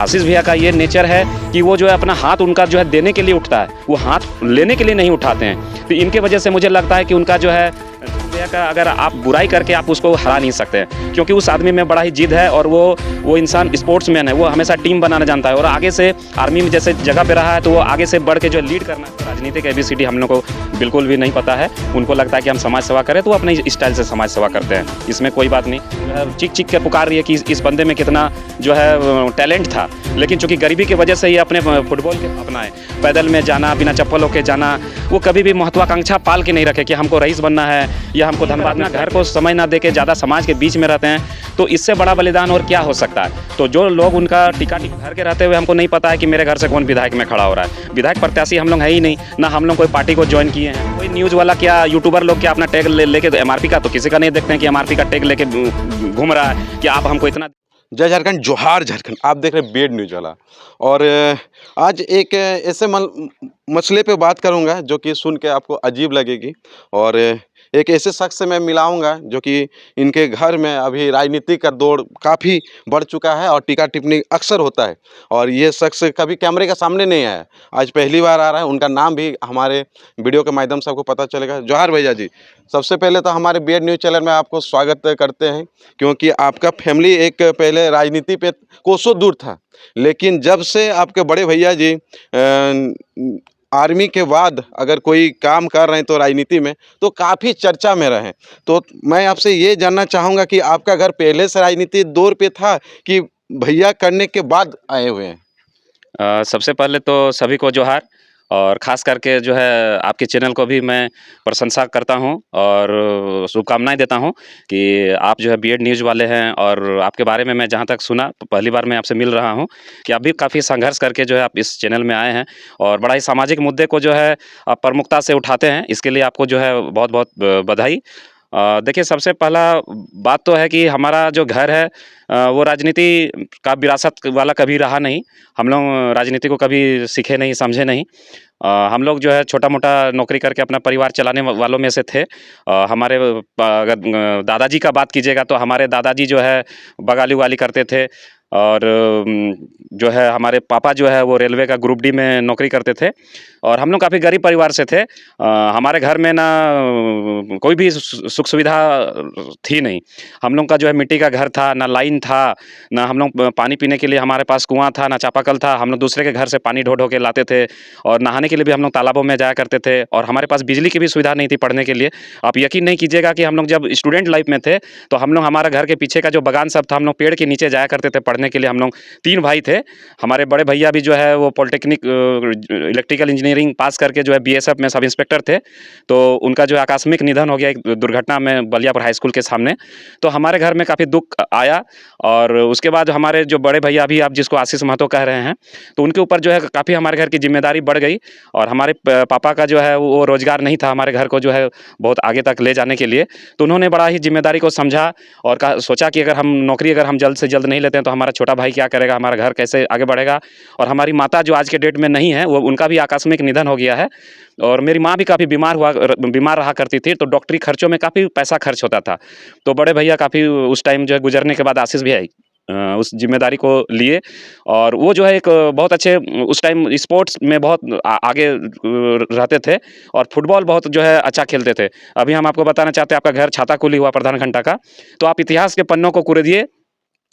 आशीष भैया का ये नेचर है कि वो जो है अपना हाथ उनका जो है देने के लिए उठता है, वो हाथ लेने के लिए नहीं उठाते हैं। तो इनके वजह से मुझे लगता है कि उनका जो है भैया का अगर आप बुराई करके आप उसको हरा नहीं सकते हैं, क्योंकि उस आदमी में बड़ा ही जिद है और वो इंसान स्पोर्ट्समैन है, वो हमेशा टीम बनाना जानता है और आगे से आर्मी में जैसे जगह पे रहा है तो वो आगे से बढ़ के जो लीड करना है। राजनीतिक ABCD हम लोग को बिल्कुल भी नहीं पता है। उनको लगता है कि हम समाज सेवा करें तो वो अपने स्टाइल से समाज सेवा करते हैं, इसमें कोई बात नहीं। चीख चीख के पुकार रही है कि इस बंदे में कितना जो है टैलेंट था, लेकिन चूंकि गरीबी की वजह से ही अपने फुटबॉल के अपनाए, पैदल में जाना, बिना चप्पल होके जाना, वो कभी भी महत्वाकांक्षा पाल के नहीं रखे कि हमको रईस बनना है या हमको धनबाद में घर को समय ना दे के ज़्यादा समाज के बीच में रहते हैं। तो इससे बड़ा बलिदान और क्या हो सकता है। तो जो लोग उनका टिका घर के रहते हुए हमको नहीं पता है कि मेरे घर से कौन विधायक में खड़ा हो रहा है। विधायक प्रत्याशी हम लोग है ही नहीं, ना हम लोग कोई पार्टी को ज्वाइन किए हैं। कोई न्यूज़ वाला क्या यूट्यूबर लोग क्या अपना टैग लेके MRP का, तो किसी का नहीं देखते हैं कि MRP का टैग लेके घूम रहा है कि आप हमको इतना। जय झारखंड, जोहार झारखंड। आप देख रहे हैं बेड न्यूज वाला। और आज एक ऐसे मसले पे बात करूंगा जो कि सुन के आपको अजीब लगेगी, और एक ऐसे शख्स से मैं मिलाऊंगा जो कि इनके घर में अभी राजनीतिक का दौर काफ़ी बढ़ चुका है और टीका टिप्पणी अक्सर होता है। और ये शख्स कभी कैमरे के सामने नहीं आया, आज पहली बार आ रहा है। उनका नाम भी हमारे वीडियो के माध्यम से आपको पता चलेगा। जोहार भैया जी, सबसे पहले तो हमारे बेड न्यूज़ चैनल में आपको स्वागत करते हैं, क्योंकि आपका फैमिली एक पहले राजनीति पे कोसों दूर था, लेकिन जब से आपके बड़े भैया जी आर्मी के बाद अगर कोई काम कर रहे हैं तो राजनीति में तो काफ़ी चर्चा में रहे। तो मैं आपसे ये जानना चाहूँगा कि आपका घर पहले से राजनीति दौर पे था कि भैया करने के बाद आए हुए हैं? सबसे पहले तो सभी को जोहार, और ख़ास करके जो है आपके चैनल को भी मैं प्रशंसा करता हूं और शुभकामनाएं देता हूं कि आप जो है BED न्यूज़ वाले हैं। और आपके बारे में मैं जहां तक सुना, पहली बार मैं आपसे मिल रहा हूं कि आप भी काफ़ी संघर्ष करके जो है आप इस चैनल में आए हैं और बड़ा ही सामाजिक मुद्दे को जो है आप प्रमुखता से उठाते हैं। इसके लिए आपको जो है बहुत बहुत बधाई। देखिए, सबसे पहला बात तो है कि हमारा जो घर है वो राजनीति का विरासत वाला कभी रहा नहीं। हम लोग राजनीति को कभी सीखे नहीं, समझे नहीं। हम लोग जो है छोटा मोटा नौकरी करके अपना परिवार चलाने वालों में से थे। हमारे अगर दादाजी का बात कीजिएगा तो हमारे दादाजी जो है बगाली उगाली करते थे, और जो है हमारे पापा जो है वो रेलवे का ग्रुप D में नौकरी करते थे। और हम लोग काफ़ी गरीब परिवार से थे। हमारे घर में ना कोई भी सुख सुविधा थी नहीं। हम लोग का जो है मिट्टी का घर था, ना लाइन था, ना हम लोग पानी पीने के लिए हमारे पास कुआं था, ना चापाकल था। हम लोग दूसरे के घर से पानी ढो ढो के लाते थे, और नहाने के लिए भी हम लोग तालाबों में जाया करते थे। और हमारे पास बिजली की भी सुविधा नहीं थी पढ़ने के लिए। आप यकीन नहीं कीजिएगा कि हम लोग जब स्टूडेंट लाइफ में थे तो हम लोग, हमारे घर के पीछे का जो बागान सब था, हम लोग पेड़ के नीचे जाया करते थे पढ़ने के लिए। हम लोग 3 भाई थे। हमारे बड़े भैया भी जो है वो पॉलिटेक्निक इलेक्ट्रिकल इंजीनियरिंग पास करके जो है BSF में सब इंस्पेक्टर थे। तो उनका जो आकस्मिक निधन हो गया एक दुर्घटना में बलियापुर हाई स्कूल के सामने। तो हमारे घर में काफ़ी दुख आया। और उसके बाद हमारे जो बड़े भैया भी, आप जिसको आशीष महतो कह रहे हैं, तो उनके ऊपर जो है काफ़ी हमारे घर की जिम्मेदारी बढ़ गई। और हमारे पापा का जो है वो रोजगार नहीं था हमारे घर को जो है बहुत आगे तक ले जाने के लिए। तो उन्होंने बड़ा ही जिम्मेदारी को समझा और सोचा कि अगर हम जल्द से जल्द नहीं लेते हैं तो हमारा छोटा भाई क्या करेगा, हमारा घर कैसे आगे बढ़ेगा। और हमारी माता जो आज के डेट में नहीं है, वो उनका भी आकस्मिक निधन हो गया है। और मेरी माँ भी काफ़ी बीमार रहा करती थी, तो डॉक्टरी खर्चों में काफ़ी पैसा खर्च होता था। तो बड़े भैया काफ़ी उस टाइम जो है गुजरने के बाद आशीष भैया उस जिम्मेदारी को लिए। और वो जो है एक बहुत अच्छे, उस टाइम स्पोर्ट्स में बहुत आगे रहते थे और फुटबॉल बहुत जो है अच्छा खेलते थे। अभी हम आपको बताना चाहते हैं, आपका घर छाताकुली हुआ प्रधान घंटा का, तो आप इतिहास के पन्नों को कुरेदिए।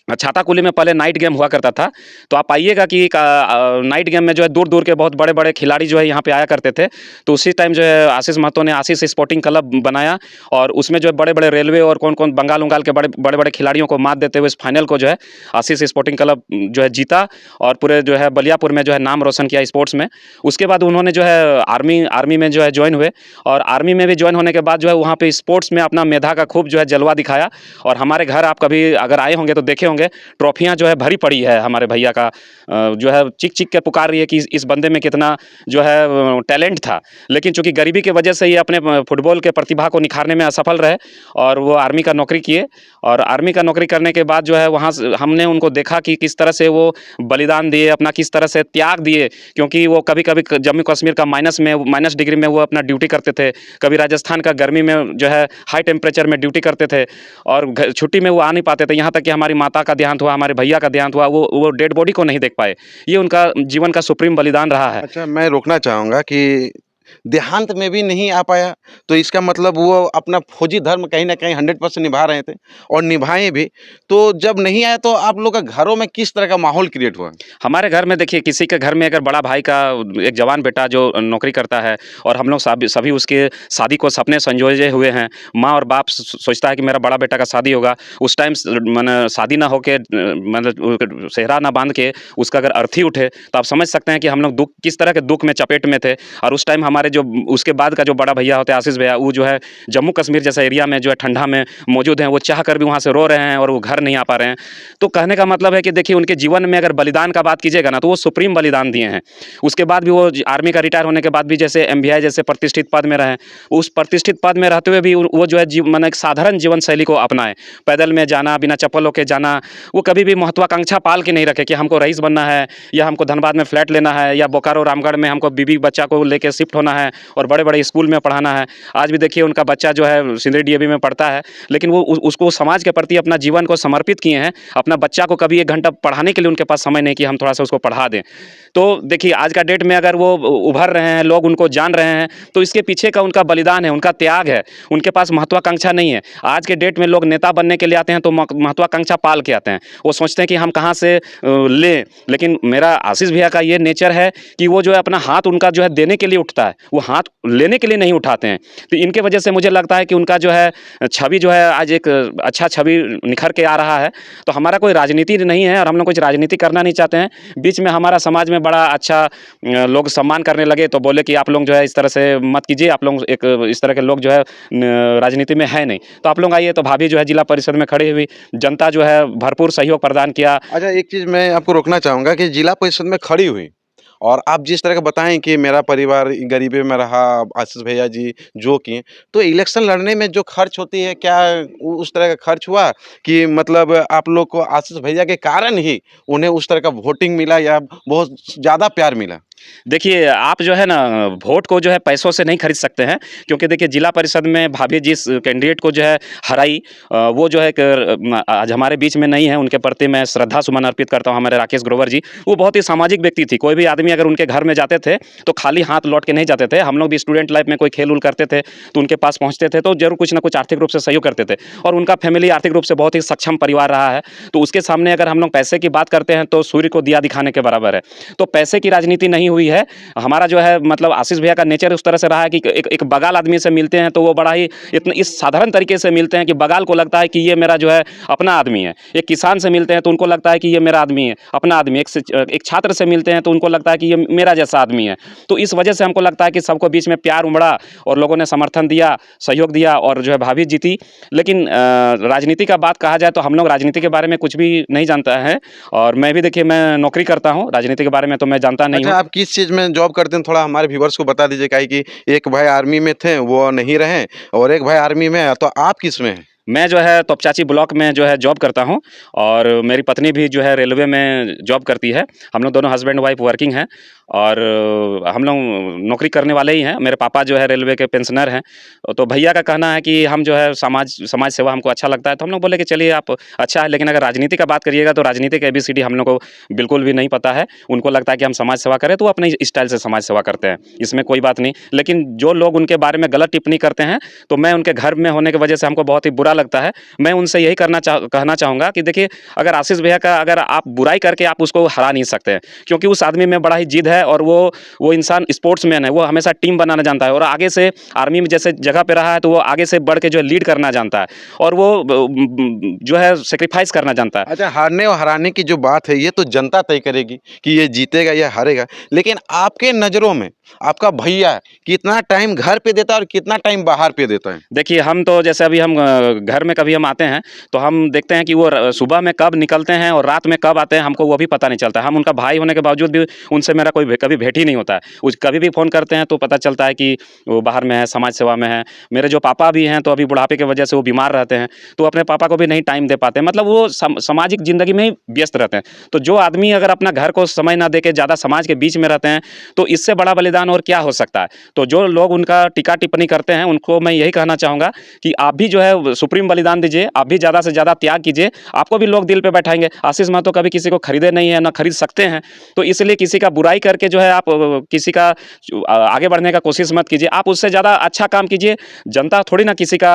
छाताकुली में पहले नाइट गेम हुआ करता था। तो आप आइएगा कि नाइट गेम में जो है दूर दूर के बहुत बड़े बड़े खिलाड़ी जो है यहाँ पे आया करते थे। तो उसी टाइम जो है आशीष महतो ने आशीष स्पोर्टिंग क्लब बनाया, और उसमें जो है बड़े बड़े रेलवे और कौन कौन बंगाल उंगाल के बड़े बड़े खिलाड़ियों को मात देते हुए इस फाइनल को जो है आशीष स्पोर्टिंग क्लब जो है जीता, और पूरे जो है बलियापुर में जो है नाम रोशन किया स्पोर्ट्स में। उसके बाद उन्होंने जो है आर्मी में जो है ज्वाइन हुए, और आर्मी में भी ज्वाइन होने के बाद जो है वहाँ पे स्पोर्ट्स में अपना मेधा का खूब जो है जलवा दिखाया। और हमारे घर आप कभी अगर आए होंगे तो देखे होंगे, ट्रॉफियां जो है भरी पड़ी है हमारे भैया का। जो है चीख चीख के पुकार रही है कि इस बंदे में कितना जो है टैलेंट था, लेकिन चूंकि गरीबी की वजह से ही अपने फुटबॉल के प्रतिभा को निखारने में असफल रहे, और वो आर्मी का नौकरी किए। और आर्मी का नौकरी करने के बाद जो है वहाँ हमने उनको देखा कि किस तरह से वो बलिदान दिए, अपना किस तरह से त्याग दिए। क्योंकि वो कभी कभी जम्मू कश्मीर का माइनस डिग्री में वो अपना ड्यूटी करते थे, कभी राजस्थान का गर्मी में जो है हाई टेम्परेचर में ड्यूटी करते थे, और छुट्टी में वो आ नहीं पाते थे। यहाँ तक कि हमारी माता का देहांत हुआ, हमारे भैया का देहांत हुआ, वो डेड बॉडी को नहीं देख पाए। ये उनका जीवन का सुप्रीम बलिदान रहा है। अच्छा, मैं रोकना चाहूँगा कि देहांत में भी नहीं आ पाया, तो इसका मतलब वो अपना फौजी धर्म कहीं न कहीं 100% निभा रहे थे और निभाए भी। तो जब नहीं आए तो आप लोग का घरों में किस तरह का माहौल क्रिएट हुआ? हमारे घर में देखिए, किसी के घर में अगर बड़ा भाई का एक जवान बेटा जो नौकरी करता है और हम लोग सभी सभी उसके शादी को सपने संजोए हुए हैं, माँ और बाप सोचता है कि मेरा बड़ा बेटा का शादी होगा, उस टाइम माने शादी ना होके मतलब सेहरा ना बांध के उसका अगर अर्थी उठे, तो आप समझ सकते हैं कि हम लोग दुख किस तरह के दुख में चपेट में थे। और उस टाइम हमारे जो उसके बाद का जो बड़ा भैया होते हैं आशीष भैया, वो जो है जम्मू कश्मीर जैसा एरिया में जो है ठंडा में मौजूद हैं, वो चाह कर भी वहाँ से रो रहे हैं और वो घर नहीं आ पा रहे हैं। तो कहने का मतलब है कि देखिए, उनके जीवन में अगर बलिदान का बात कीजिएगा ना, तो वो सुप्रीम बलिदान दिए हैं। उसके बाद भी वो आर्मी का रिटायर होने के बाद भी जैसे एमवीआई जैसे प्रतिष्ठित पद में रहे, उस प्रतिष्ठित पद में रहते हुए भी वो जो है माने एक साधारण जीवन शैली को अपनाए, पैदल में जाना, बिना चप्पलों के जाना। वो कभी भी महत्वाकांक्षा पाल के नहीं रखे कि हमको रईस बनना है, या हमको धनबाद में फ्लैट लेना है, या बोकारो रामगढ़ में हमको बीबी बच्चा को लेकर शिफ्ट होना है और बड़े बड़े स्कूल में पढ़ाना है। आज भी देखिए, उनका बच्चा जो है सिंदरी डीएवी में पढ़ता है, लेकिन वो उसको समाज के प्रति अपना जीवन को समर्पित किए हैं। अपना बच्चा को कभी 1 घंटा पढ़ाने के लिए उनके पास समय नहीं कि हम थोड़ा सा उसको पढ़ा दें। तो देखिए, आज का डेट में अगर वो उभर रहे हैं, लोग उनको जान रहे हैं, तो इसके पीछे का उनका बलिदान है, उनका त्याग है। उनके पास महत्वाकांक्षा नहीं है। आज के डेट में लोग नेता बनने के लिए आते हैं तो महत्वाकांक्षा पाल के आते हैं। वो सोचते हैं कि हम कहाँ से लें। लेकिन मेरा आशीष भैया का ये नेचर है कि वो जो है अपना हाथ उनका जो है देने के लिए उठता है, वो हाथ लेने के लिए नहीं उठाते हैं। तो इनके वजह से मुझे लगता है कि उनका जो है छवि जो है आज एक अच्छा छवि निखर के आ रहा है। तो हमारा कोई राजनीति नहीं है और हम लोग कुछ राजनीति करना नहीं चाहते हैं। बीच में हमारा समाज में बड़ा अच्छा लोग सम्मान करने लगे, तो बोले कि आप लोग जो है इस तरह से मत कीजिए, आप लोग एक इस तरह के लोग जो है राजनीति में है नहीं। तो आप लोग आइए। तो भाभी जो है जिला परिषद में खड़ी हुई, जनता जो है भरपूर सहयोग प्रदान किया। अच्छा, एक चीज़ मैं आपको रोकना चाहूँगा कि जिला परिषद में खड़ी हुई और आप जिस तरह का बताएँ कि मेरा परिवार गरीबी में रहा, आशीष भैया जी जो किए, तो इलेक्शन लड़ने में जो खर्च होती है, क्या उस तरह का खर्च हुआ कि मतलब आप लोग को आशीष भैया के कारण ही उन्हें उस तरह का वोटिंग मिला या बहुत ज़्यादा प्यार मिला? देखिए, आप जो है ना वोट को जो है पैसों से नहीं खरीद सकते हैं, क्योंकि देखिए जिला परिषद में भाभी जिस कैंडिडेट को जो है हराई, वो जो है आज हमारे बीच में नहीं है। उनके प्रति मैं श्रद्धा सुमन अर्पित करता हूँ। हमारे राकेश ग्रोवर जी, वो बहुत ही सामाजिक व्यक्ति थी। कोई भी आदमी अगर उनके घर में जाते थे तो खाली हाथ लौट के नहीं जाते थे। हम लोग भी स्टूडेंट लाइफ में कोई खेल उल करते थे तो उनके पास पहुँचते थे, तो जरूर कुछ ना कुछ आर्थिक रूप से सहयोग करते थे। और उनका फैमिली आर्थिक रूप से बहुत ही सक्षम परिवार रहा है। तो उसके सामने अगर हम लोग पैसे की बात करते हैं तो सूर्य को दिया दिखाने के बराबर है। तो पैसे की राजनीति नहीं हुई है। हमारा जो है मतलब आशीष भैया का नेचर उस तरह से रहा है कि एक बगाल आदमी से मिलते हैं तो वो बड़ा ही इतने इस साधारण तरीके से मिलते हैं कि बगाल को लगता है कि ये मेरा जो है अपना आदमी है। एक किसान से मिलते हैं तो उनको लगता है कि ये मेरा आदमी है, अपना आदमी। एक छात्र से मिलते हैं तो उनको लगता है कि ये मेरा जैसा आदमी है। तो इस वजह से हमको लगता है कि सबको बीच में प्यार उमड़ा और लोगों ने समर्थन दिया, सहयोग दिया और जो है भाभी जीती। लेकिन राजनीति का बात कहा जाए तो हम लोग राजनीति के बारे में कुछ भी नहीं जानता है। और मैं भी देखिए, मैं नौकरी करता हूँ, राजनीति के बारे में तो मैं जानता नहीं हूँ। अच्छा, आप किस चीज़ में जॉब करते हैं, थोड़ा हमारे व्यूअर्स को बता दीजिए। काहे कि एक भाई आर्मी में थे, वो नहीं रहे और एक भाई आर्मी में है, तो आप किस में हैं? मैं जो है तोपचाची ब्लॉक में जो है जॉब करता हूँ और मेरी पत्नी भी जो है रेलवे में जॉब करती है। हम लोग दोनों हस्बैंड वाइफ वर्किंग हैं और हम लोग नौकरी करने वाले ही हैं। मेरे पापा जो है रेलवे के पेंशनर हैं। तो भैया का कहना है कि हम जो है समाज सेवा हमको अच्छा लगता है। तो हम लोग बोले कि चलिए आप अच्छा है, लेकिन अगर राजनीति का बात करिएगा तो राजनीति का ABCD हम लोग को बिल्कुल भी नहीं पता है। उनको लगता है कि हम समाज सेवा करें तो वो अपने स्टाइल से समाज सेवा करते हैं, इसमें कोई बात नहीं। लेकिन जो लोग उनके बारे में गलत टिप्पणी करते हैं तो मैं उनके घर में होने की वजह से हमको बहुत ही बुरा लगता है। मैं उनसे यही कहना चाहूँगा कि देखिए, अगर आशीष भैया का अगर आप बुराई करके आप उसको हरा नहीं सकते हैं, क्योंकि उस आदमी में बड़ा ही जिद है और वो इंसान स्पोर्ट्समैन है। वो हमेशा टीम बनाना जानता है और आगे से आर्मी में जैसे जगह पे रहा है तो वो आगे से बढ़ के जो है लीड करना जानता है और वो जो है सेक्रीफाइस करना जानता है। अच्छा, हारने और हराने की जो बात है, ये तो जनता तय करेगी कि ये जीतेगा या हारेगा। लेकिन आपके नज़रों में आपका भैया कितना टाइम घर पे देता है और कितना टाइम बाहर पे देता है? देखिए, हम तो जैसे अभी हम घर में कभी हम आते हैं तो हम देखते हैं कि वो सुबह में कब निकलते हैं और रात में कब आते हैं, हमको वो भी पता नहीं चलता। हम उनका भाई होने के बावजूद भी उनसे मेरा कोई कभी भेंट ही नहीं होता है। उस कभी भी फ़ोन करते हैं तो पता चलता है कि वो बाहर में है, समाज सेवा में है। मेरे जो पापा भी हैं तो अभी बुढ़ापे की वजह से वो बीमार रहते हैं, तो अपने पापा को भी नहीं टाइम दे पाते हैं। मतलब वो सामाजिक ज़िंदगी में ही व्यस्त रहते हैं। तो जो आदमी अगर अपना घर को समय ना दे के ज़्यादा समाज के बीच में रहते हैं, तो इससे बड़ा बलिदान और क्या हो सकता है। तो जो लोग उनका टीका-टिप्पणी करते हैं, उनको मैं यही कहना चाहूँगा कि आप भी जो है सुप्रीम बलिदान दीजिए, आप भी ज़्यादा से ज़्यादा त्याग कीजिए, आपको भी लोग दिल पे बैठाएँगे। आशीष महतो कभी किसी को खरीदे नहीं है, ना खरीद सकते हैं, तो इसलिए किसी का बुराई करके जो है आप किसी का आगे बढ़ने का कोशिश मत कीजिए। आप उससे ज़्यादा अच्छा काम कीजिए। जनता थोड़ी ना किसी का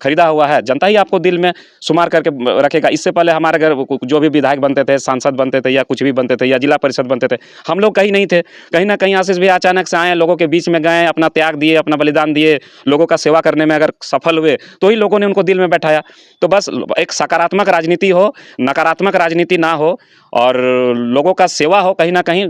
खरीदा हुआ है, जनता ही आपको दिल में शुमार करके रखेगा। इससे पहले हमारे घर जो भी विधायक बनते थे, सांसद बनते थे या कुछ भी बनते थे या जिला परिषद बनते थे, हम लोग कहीं नहीं थे। कहीं न कहीं आशीष भैया अचानक से आए, लोगों के बीच में गए, अपना त्याग दिए, अपना बलिदान दिए, लोगों का सेवा करने में अगर सफल हुए, तो ही लोगों ने उनको दिल में बैठाया। तो बस एक सकारात्मक राजनीति हो, नकारात्मक राजनीति ना हो और लोगों का सेवा हो, कहीं न कहीं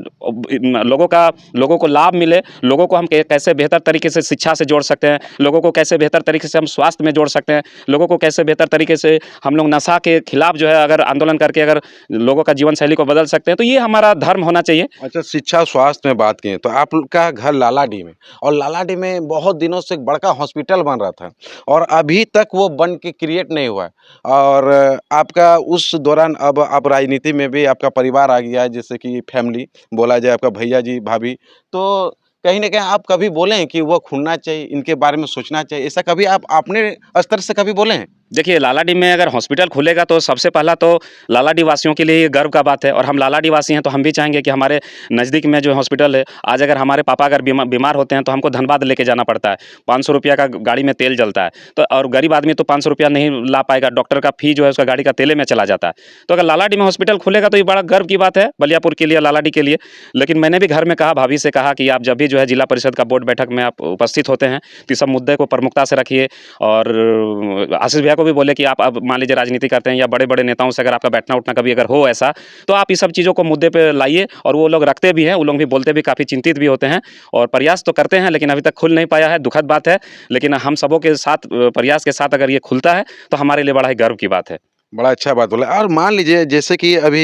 लोगों को लाभ मिले, लोगों को हम कैसे बेहतर तरीके से शिक्षा से जोड़ सकते हैं, लोगों को कैसे बेहतर तरीके से हम स्वास्थ्य में जोड़ सकते हैं, लोगों को कैसे बेहतर तरीके से हम लोग नशा के खिलाफ जो है अगर आंदोलन करके अगर लोगों का जीवन शैली को बदल सकते हैं, तो ये हमारा धर्म होना चाहिए। अच्छा, शिक्षा और स्वास्थ्य में बात करें तो आपका घर लालाडी में, और लालाडी में बहुत दिनों से एक बड़का हॉस्पिटल बन रहा था और अभी तक वो बन के क्रिएट नहीं हुआ है। और आपका उस दौरान अब आप राजनीति में भी आपका परिवार आ गया है, जैसे कि फैमिली बोला जाए, आपका भैया जी, भाभी, तो कहीं न कहीं आप कभी बोले हैं कि वो खुलना चाहिए, इनके बारे में सोचना चाहिए, ऐसा कभी आप अपने स्तर से कभी बोले हैं? देखिए, लालाडी में अगर हॉस्पिटल खुलेगा तो सबसे पहला तो लालाडी वासियों के लिए ये गर्व का बात है और हम लालाडी वासी हैं तो हम भी चाहेंगे कि हमारे नज़दीक में जो हॉस्पिटल है, आज अगर हमारे पापा अगर बीमार होते हैं तो हमको धनबाद लेके जाना पड़ता है। ₹500 का गाड़ी में तेल जलता है, तो और गरीब आदमी तो ₹500 नहीं ला पाएगा, डॉक्टर का फ़ी जो है उसका गाड़ी का तेले में चला जाता है। तो अगर लालाडी में हॉस्पिटल खुलेगा तो ये बड़ा गर्व की बात है बलियापुर के लिए, लालाडी के लिए। लेकिन मैंने भी घर में कहा, भाभी से कहा कि आप जब भी जो है जिला परिषद का बोर्ड बैठक में आप उपस्थित होते हैं, तो इस सब मुद्दे को प्रमुखता से रखिए और आशीष भैया को भी बोले कि आप अब मान लीजिए राजनीति करते हैं या बड़े-बड़े नेताओं से अगर आपका बैठना-उठना कभी अगर हो ऐसा, तो आप इस सब चीज़ों को मुद्दे पे लाइए और वो लोग रखते भी हैं, वो लोग भी बोलते भी काफ़ी चिंतित भी होते हैं और प्रयास तो करते हैं लेकिन अभी तक खुल नहीं पाया है, दुखद बात है। लेकिन हम सबों के साथ प्रयास के साथ अगर ये खुलता है, तो हमारे लिए बड़ा ही गर्व की बात है। बड़ा अच्छा बात बोला। और मान लीजिए जैसे कि अभी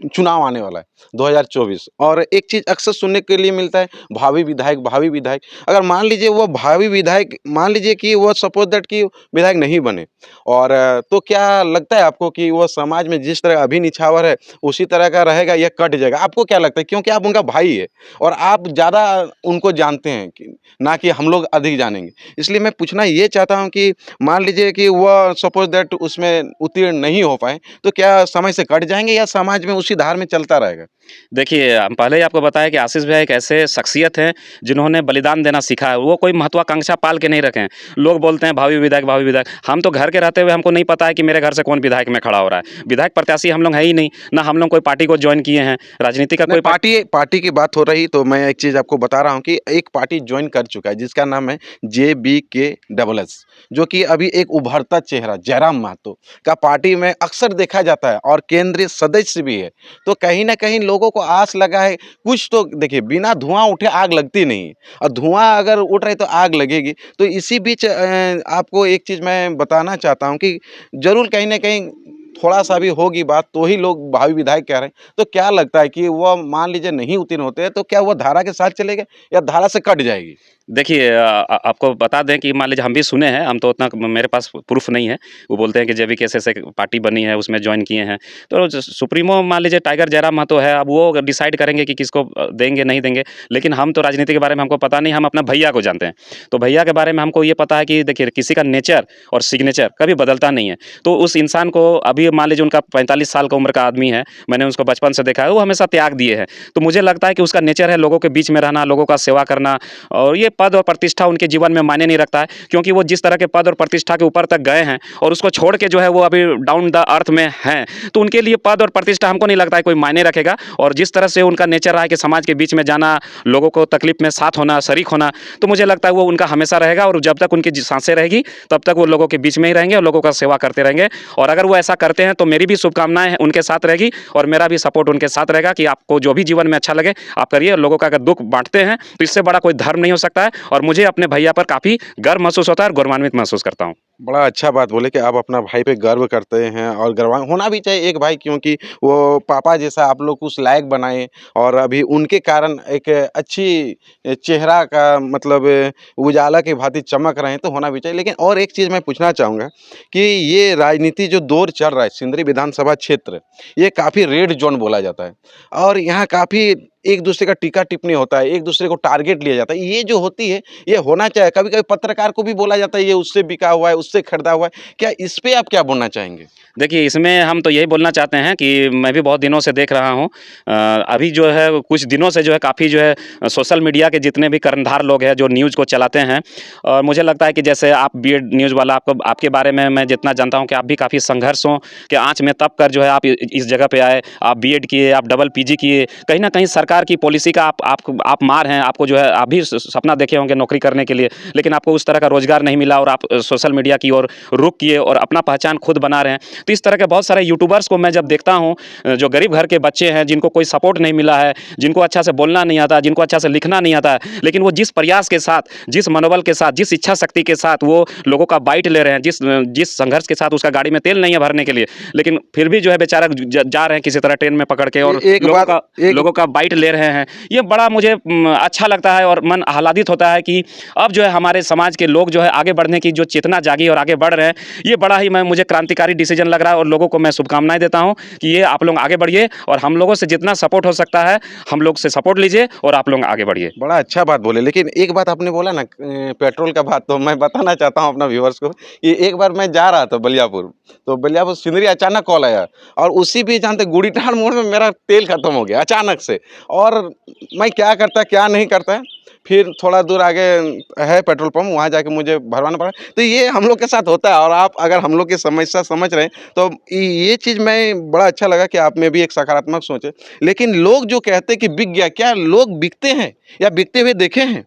चुनाव आने वाला है 2024, और एक चीज़ अक्सर सुनने के लिए मिलता है, भावी विधायक, भावी विधायक। अगर मान लीजिए वो भावी विधायक, मान लीजिए कि वो सपोज़ दैट कि विधायक नहीं बने, और तो क्या लगता है आपको कि वो समाज में जिस तरह अभी निछावर है उसी तरह का रहेगा या कट जाएगा? आपको क्या लगता है? क्योंकि आप उनका भाई है और आप ज़्यादा उनको जानते हैं कि ना कि हम लोग अधिक जानेंगे। इसलिए मैं पूछना ये चाहता हूँ कि मान लीजिए कि वो सपोज़ दैट उसमें उत्तीर्ण नहीं हो पाए, तो क्या समय से कट जाएँगे या समाज में उसी धार में चलता रहेगा? देखिए, हम पहले ही आपको बताया कि आशीष भैया एक ऐसे शख्सियत हैं, जिन्होंने बलिदान देना सीखा है। वो कोई महत्वाकांक्षा पाल के नहीं रखे हैं। लोग बोलते हैं भावी विधायक, भावी विधायक। हम तो घर के रहते हुए हमको नहीं पता है कि मेरे घर से कौन विधायक में खड़ा हो रहा है। विधायक प्रत्याशी हम लोग हैं ही नहीं, ना हम लोग कोई पार्टी को जॉइन किए हैं। राजनीति का नहीं, कोई पार्टी पार्टी की बात हो रही तो मैं एक चीज़ आपको बता रहा हूँ कि एक पार्टी जॉइन कर चुका है जिसका नाम है JBK-SS, जो कि अभी एक उभरता चेहरा जयराम महतो का पार्टी में अक्सर देखा जाता है और केंद्रीय सदस्य भी है। तो कहीं न कहीं लोगों को आस लगा है, कुछ तो देखिए, बिना धुआँ उठे आग लगती नहीं है और धुआँ अगर उठ रही तो आग लगेगी। तो इसी बीच आपको एक चीज़ मैं बताना चाहता हूँ कि ज़रूर कहीं न कहीं थोड़ा-सा भी होगी बात तो ही लोग भावी विधायक कह रहे हैं। तो क्या लगता है कि वो मान लीजिए नहीं उत्तीर्ण होते हैं तो क्या वो धारा के साथ चलेगा या धारा से कट जाएगी? देखिए आपको बता दें कि मान लीजिए हम भी सुने हैं, हम तो उतना मेरे पास प्रूफ नहीं है। वो बोलते हैं कि JBK-SS एक पार्टी बनी है, उसमें जॉइन किए हैं। तो सुप्रीमो मान लीजिए टाइगर जयराम महतो है, अब वो डिसाइड करेंगे कि किसको देंगे, नहीं देंगे। लेकिन हम तो राजनीति के बारे में हमको पता नहीं, हम अपना भैया को जानते हैं। तो भैया के बारे में हमको ये पता है कि देखिए, किसी का नेचर और सिग्नेचर कभी बदलता नहीं है। तो उस इंसान को अभी मान लीजिए उनका 45 साल का उम्र का आदमी है, मैंने उसको बचपन से देखा है, वो हमेशा त्याग दिए हैं। तो मुझे लगता है कि उसका नेचर है लोगों के बीच में रहना, लोगों का सेवा करना, और ये पद और प्रतिष्ठा उनके जीवन में मायने नहीं रखता है, क्योंकि वो जिस तरह के पद और प्रतिष्ठा के ऊपर तक गए हैं और उसको छोड़ के जो है वो अभी डाउन द अर्थ में हैं, तो उनके लिए पद और प्रतिष्ठा हमको नहीं लगता है कोई मायने रखेगा। और जिस तरह से उनका नेचर रहा है कि समाज के बीच में जाना, लोगों को तकलीफ में साथ होना, शरीक होना, तो मुझे लगता है वो उनका हमेशा रहेगा और जब तक उनकी सांसें रहेगी तब तक वो लोगों के बीच में ही रहेंगे और लोगों का सेवा करते रहेंगे। और अगर वो ऐसा करते हैं तो मेरी भी शुभकामनाएं उनके साथ रहेगी और मेरा भी सपोर्ट उनके साथ रहेगा कि आपको जो भी जीवन में अच्छा लगे आप करिए। लोगों का अगर दुख बांटते हैं तो इससे बड़ा कोई धर्म नहीं हो सकता है और मुझे अपने भैया पर काफ़ी गर्व महसूस होता है और गौरवान्वित महसूस करता हूँ। बड़ा अच्छा बात बोले कि आप अपना भाई पे गर्व करते हैं और गर्व होना भी चाहिए एक भाई, क्योंकि वो पापा जैसा आप लोग को उस लायक बनाए और अभी उनके कारण एक अच्छी चेहरा का मतलब उजाला की भांति चमक रहे हैं, तो होना भी चाहिए। लेकिन और एक चीज़ मैं पूछना चाहूँगा कि ये राजनीति जो दौर चल रहा है सिंदरी विधानसभा क्षेत्र, ये काफ़ी रेड जोन बोला जाता है और यहाँ काफ़ी एक दूसरे का टीका टिप्पणी होता है, एक दूसरे को टारगेट लिया जाता है। ये जो होती है ये होना चाहिए। कभी-कभी पत्रकार को भी बोला जाता है ये उससे बिका हुआ है, उससे खरीदा हुआ है। क्या इस पे आप क्या बोलना चाहेंगे? देखिए, इसमें हम तो यही बोलना चाहते हैं कि मैं भी बहुत दिनों से देख रहा हूँ। अभी जो है कुछ दिनों से जो है काफ़ी जो है सोशल मीडिया के जितने भी कर्णधार लोग हैं जो न्यूज़ को चलाते हैं, और मुझे लगता है कि जैसे आप बीएड न्यूज़ वाला, आपको आपके बारे में मैं जितना जानता हूँ कि आप भी काफ़ी संघर्षों के आँच में तप कर जो है आप इस जगह पे आए। आप बीएड किए, आप डबल पीजी किए। कहीं न कहीं सरकार की पॉलिसी का आप मार हैं। आपको जो है आप भी सपना देखे होंगे नौकरी करने के लिए, लेकिन आपको उस तरह का रोज़गार नहीं मिला और आप सोशल मीडिया की ओर रुख किए और अपना पहचान खुद बना रहे हैं। तो इस तरह के बहुत सारे यूट्यूबर्स को मैं जब देखता हूँ, जो गरीब घर के बच्चे हैं, जिनको कोई सपोर्ट नहीं मिला है, जिनको अच्छा से बोलना नहीं आता, जिनको अच्छा से लिखना नहीं आता है, लेकिन वो जिस प्रयास के साथ, जिस मनोबल के साथ, जिस इच्छा शक्ति के साथ वो लोगों का बाइट ले रहे हैं, जिस संघर्ष के साथ उसका गाड़ी में तेल नहीं है भरने के लिए, लेकिन फिर भी जो है बेचारा जा रहे हैं किसी तरह ट्रेन में पकड़ के और एक बात एक लोगों का बाइट ले रहे हैं। ये बड़ा मुझे अच्छा लगता है और मन आह्लादित होता है कि अब जो है हमारे समाज के लोग जो है आगे बढ़ने की जो चेतना जागी और आगे बढ़ रहे हैं। ये बड़ा ही मुझे क्रांतिकारी डिसीजन लग रहा है और लोगों को मैं शुभकामनाएं देता हूं कि ये आप लोग आगे बढ़िए और हम लोगों से जितना सपोर्ट हो सकता है हम लोग से सपोर्ट लीजिए और आप लोग आगे बढ़िए। बड़ा अच्छा बात बोले, लेकिन एक बात आपने बोला ना पेट्रोल का बात, तो मैं बताना चाहता हूँ अपना व्यूअर्स को कि एक बार मैं जा रहा था बलियापुर, तो बलियापुर सिंदरी अचानक कॉल आया और उसी बीच जानते गुड़ीटार मोड़ में मेरा तेल खत्म हो गया अचानक से। और मैं क्या करता क्या नहीं करता, फिर थोड़ा दूर आगे है पेट्रोल पंप, वहाँ जाके मुझे भरवाना पड़ा। तो ये हम लोग के साथ होता है और आप अगर हम लोग की समस्या समझ रहे हैं तो ये चीज़ मैं बड़ा अच्छा लगा कि आप में भी एक सकारात्मक सोच है। लेकिन लोग जो कहते हैं कि बिक गया, क्या लोग बिकते हैं या बिकते हुए देखे हैं?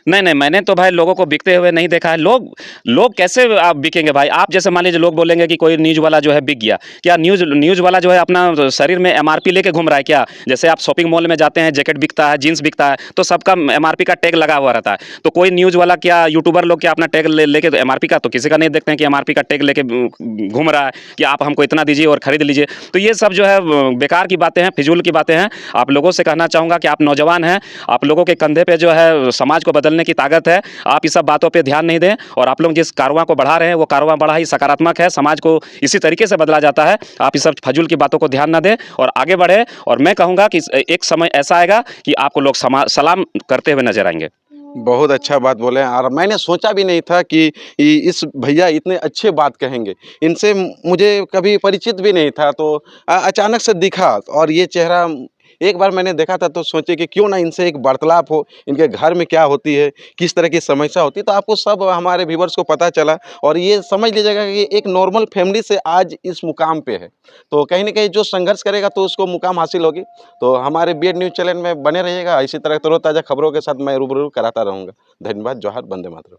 नहीं, नहीं, मैंने तो भाई लोगों को बिकते हुए नहीं देखा है। लोग लोग कैसे आप बिकेंगे भाई? आप जैसे मान लीजिए लोग बोलेंगे कि कोई न्यूज़ वाला जो है बिक गया। क्या न्यूज़ न्यूज़ वाला जो है अपना शरीर में एमआरपी लेके घूम रहा है क्या? जैसे आप शॉपिंग मॉल में जाते हैं, जैकेट बिकता है, जीन्स बिकता है, तो सबका एमआरपी का टैग लगा हुआ रहता है। तो कोई न्यूज़ वाला क्या यूट्यूबर लोग क्या अपना टैग लेके एमआरपी का तो किसी का नहीं देखते हैं कि एमआरपी का टैग लेके घूम रहा है कि आप हमको इतना दीजिए और खरीद लीजिए। तो ये सब जो है बेकार की बातें हैं, फिजूल की बातें हैं। आप लोगों से कहना चाहूँगा कि आप नौजवान हैं, आप लोगों के कंधे पे जो है समाज को बदलने की ताकत है। आप इस सब बातों पे ध्यान नहीं दें और आप लोग जिस कारवां को बढ़ा रहे हैं वो कारवां बड़ा ही सकारात्मक है। समाज को इसी तरीके से बदला जाता है। आप इस सब फजूल की बातों को ध्यान ना दें और आगे बढ़े। और मैं कहूँगा कि एक समय ऐसा आएगा कि आपको लोग सलाम करते हुए नजर आएंगे। बहुत अच्छा बात बोले और मैंने सोचा भी नहीं था कि इस भैया इतने अच्छे बात कहेंगे। इनसे मुझे कभी परिचित भी नहीं था, तो अचानक से दिखा और ये चेहरा एक बार मैंने देखा था, तो सोचे कि क्यों ना इनसे एक वार्तालाप हो, इनके घर में क्या होती है, किस तरह की समस्या होती है, तो आपको सब हमारे व्यूअर्स को पता चला और ये समझ लीजिएगा कि एक नॉर्मल फैमिली से आज इस मुकाम पे है। तो कहीं न कहीं जो संघर्ष करेगा तो उसको मुकाम हासिल होगी। तो हमारे बीएड न्यूज़ चैनल में बने रहिएगा, इसी तरह तरोताज़ा खबरों के साथ मैं रूबरू कराता रहूँगा। धन्यवाद, जोहार, वंदे मातरम।